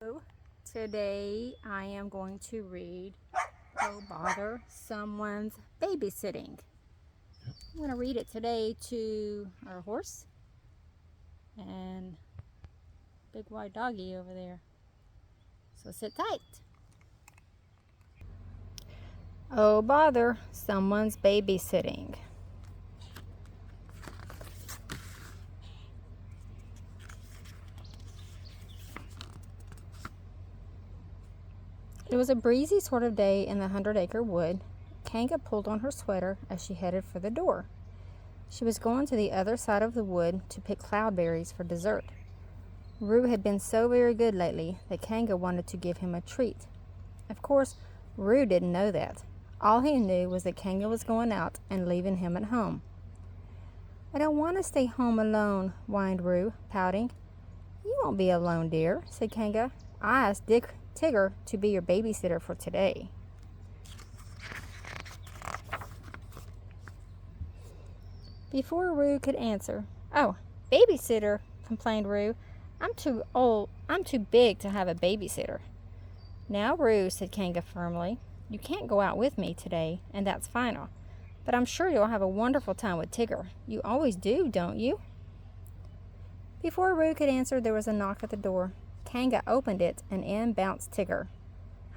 Hello. Today I am going to read Oh Bother, Someone's Babysitting. I'm going to read it today to our horse and big white doggy over there. So sit tight. Oh bother, someone's babysitting. It was a breezy sort of day in the 100-acre wood. Kanga pulled on her sweater as she headed for the door. She was going to the other side of the wood to pick cloudberries for dessert. Rue had been so very good lately that Kanga wanted to give him a treat. Of course, Rue didn't know that. All he knew was that Kanga was going out and leaving him at home. "I don't want to stay home alone," whined Rue, pouting. "You won't be alone, dear," said Kanga. "I asked Tigger to be your babysitter for today." Before Rue could answer, "Oh, babysitter," complained Rue. "I'm too old. I'm too big to have a babysitter." "Now, Rue," said Kanga firmly, "you can't go out with me today, and that's final. But I'm sure you'll have a wonderful time with Tigger. You always do, don't you?" Before Rue could answer, there was a knock at the door. Kanga opened it, and in bounced Tigger.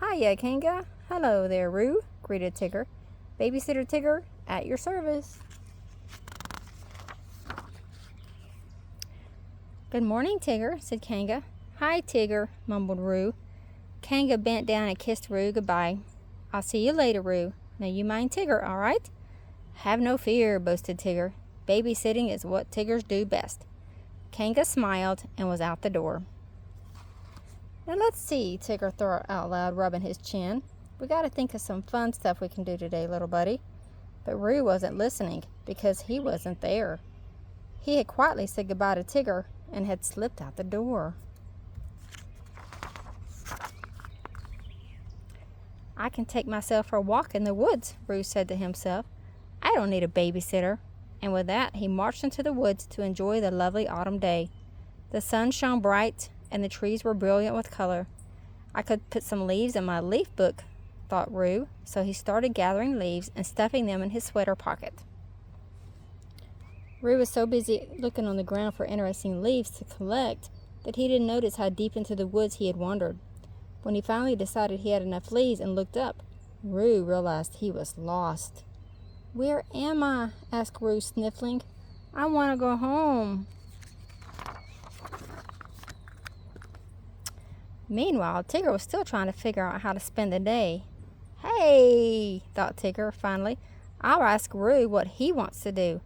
"Hiya, Kanga." "Hello there, Rue," greeted Tigger. "Babysitter Tigger, at your service." "Good morning, Tigger," said Kanga. "Hi, Tigger," mumbled Rue. Kanga bent down and kissed Rue goodbye. "I'll see you later, Rue. Now you mind Tigger, all right?" "Have no fear," boasted Tigger. "Babysitting is what Tiggers do best." Kanga smiled and was out the door. "Now let's see," Tigger thought out loud, rubbing his chin. "We got to think of some fun stuff we can do today, little buddy." But Rue wasn't listening because he wasn't there. He had quietly said goodbye to Tigger and had slipped out the door. "I can take myself for a walk in the woods," Rue said to himself. "I don't need a babysitter." And with that, he marched into the woods to enjoy the lovely autumn day. The sun shone bright, and the trees were brilliant with color. "I could put some leaves in my leaf book," thought Rue, so he started gathering leaves and stuffing them in his sweater pocket. Rue was so busy looking on the ground for interesting leaves to collect that he didn't notice how deep into the woods he had wandered. When he finally decided he had enough leaves and looked up, Rue realized he was lost. "Where am I?" asked Rue, sniffling. "I want to go home." Meanwhile, Tigger was still trying to figure out how to spend the day. "Hey," thought Tigger finally, "I'll ask Rue what he wants to do.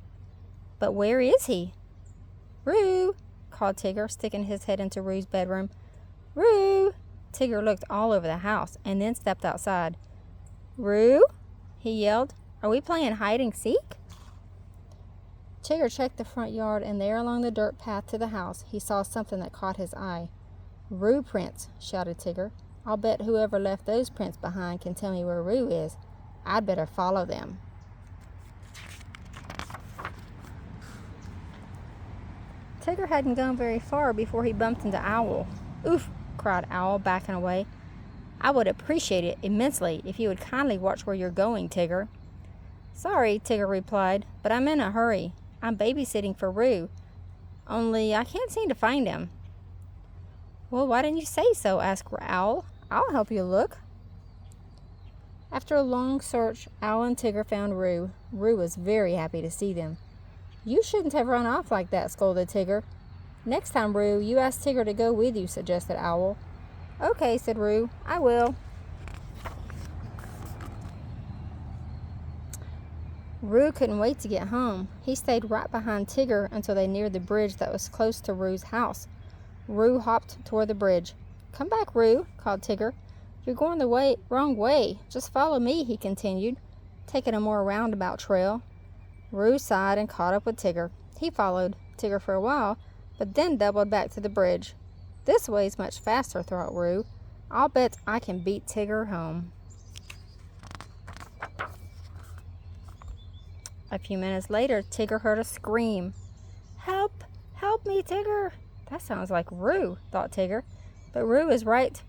But where is he?" "Rue," called Tigger, sticking his head into Rue's bedroom. "Rue." Tigger looked all over the house and then stepped outside. "Rue," he yelled, "are we playing hide and seek?" Tigger checked the front yard, and there along the dirt path to the house he saw something that caught his eye. "Rue prints," shouted Tigger. "I'll bet whoever left those prints behind can tell me where Rue is. I'd better follow them." Tigger hadn't gone very far before he bumped into Owl. "Oof," cried Owl, backing away. "I would appreciate it immensely if you would kindly watch where you're going, Tigger." "Sorry," Tigger replied, "but I'm in a hurry. I'm babysitting for Rue. Only I can't seem to find him." "Well, why didn't you say so?" asked Owl. "I'll help you look." After a long search, Owl and Tigger found Rue. Rue was very happy to see them. "You shouldn't have run off like that," scolded Tigger. "Next time, Rue, you ask Tigger to go with you," suggested Owl. "Okay," said Rue, "I will." Rue couldn't wait to get home. He stayed right behind Tigger until they neared the bridge that was close to Rue's house. Rue hopped toward the bridge. "Come back, Rue," called Tigger. "You're going the wrong way. Just follow me," he continued, taking a more roundabout trail. Rue sighed and caught up with Tigger. He followed Tigger for a while, but then doubled back to the bridge. "This way's much faster," thought Rue. "I'll bet I can beat Tigger home." A few minutes later, Tigger heard a scream. "Help! Help me, Tigger!" That sounds like Rue, thought Tigger, But Rue is right.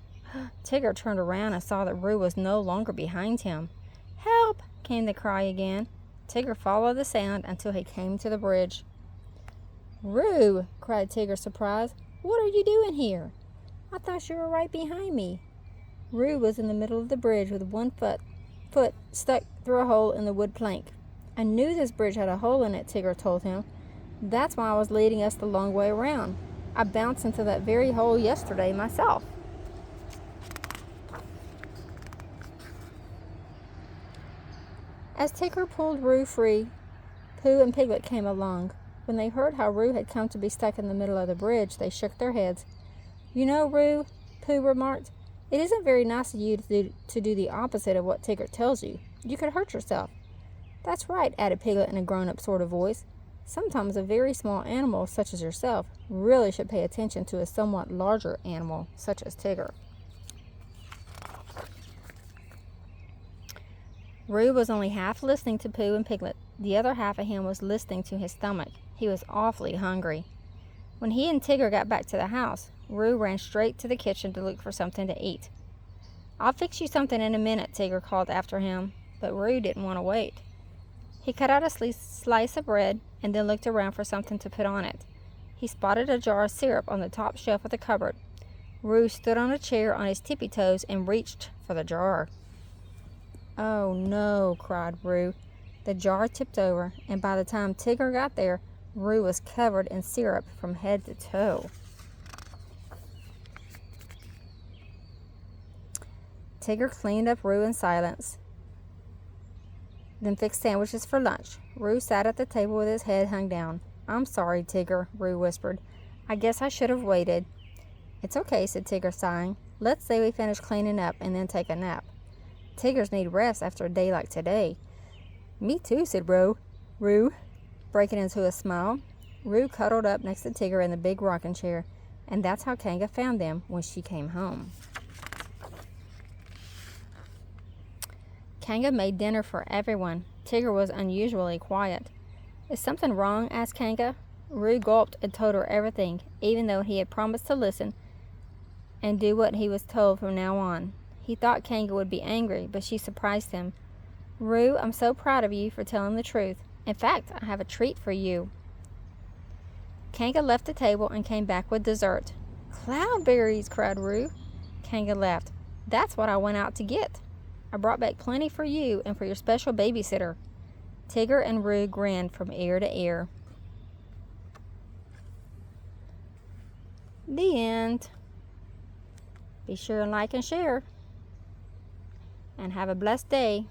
Tigger turned around and saw that Rue was no longer behind him. Help! Came the cry again. Tigger followed the sound until he came to the bridge. Rue! Cried Tigger, surprised. What are you doing here? I thought you were right behind me. Rue was in the middle of the bridge with one foot stuck through a hole in the wood plank. I knew this bridge had a hole in it, Tigger told him. That's why I was leading us the long way around. I bounced into that very hole yesterday myself. As Tigger pulled Rue free, Pooh and Piglet came along. When they heard how Rue had come to be stuck in the middle of the bridge, they shook their heads. You know, Rue, Pooh remarked, it isn't very nice of you to do the opposite of what Tigger tells you. You could hurt yourself. That's right, added Piglet in a grown-up sort of voice. Sometimes a very small animal, such as yourself, really should pay attention to a somewhat larger animal, such as Tigger. Rue was only half listening to Pooh and Piglet. The other half of him was listening to his stomach. He was awfully hungry. When he and Tigger got back to the house, Rue ran straight to the kitchen to look for something to eat. I'll fix you something in a minute, Tigger called after him, but Rue didn't want to wait. He cut out a slice of bread and then looked around for something to put on it. He spotted a jar of syrup on the top shelf of the cupboard. Rue stood on a chair on his tippy toes and reached for the jar. Oh no, cried Rue. The jar tipped over, and by the time Tigger got there, Rue was covered in syrup from head to toe. Tigger cleaned up Rue in silence, then fixed sandwiches for lunch. Rue sat at the table with his head hung down. I'm sorry, Tigger, Rue whispered. I guess I should have waited. It's okay, said Tigger, sighing. Let's say we finish cleaning up and then take a nap. Tiggers need rest after a day like today. Me too, said Rue, breaking into a smile. Rue cuddled up next to Tigger in the big rocking chair, and that's how Kanga found them when she came home. Kanga made dinner for everyone. Tigger was unusually quiet. Is something wrong? Asked Kanga. Rue gulped and told her everything, even though he had promised to listen and do what he was told from now on. He thought Kanga would be angry, but she surprised him. Rue, I'm so proud of you for telling the truth. In fact, I have a treat for you. Kanga left the table and came back with dessert. Cloudberries, cried Rue. Kanga laughed. That's what I went out to get. I brought back plenty for you and for your special babysitter. Tigger and Rue grinned from ear to ear. The end. Be sure and like and share. And have a blessed day.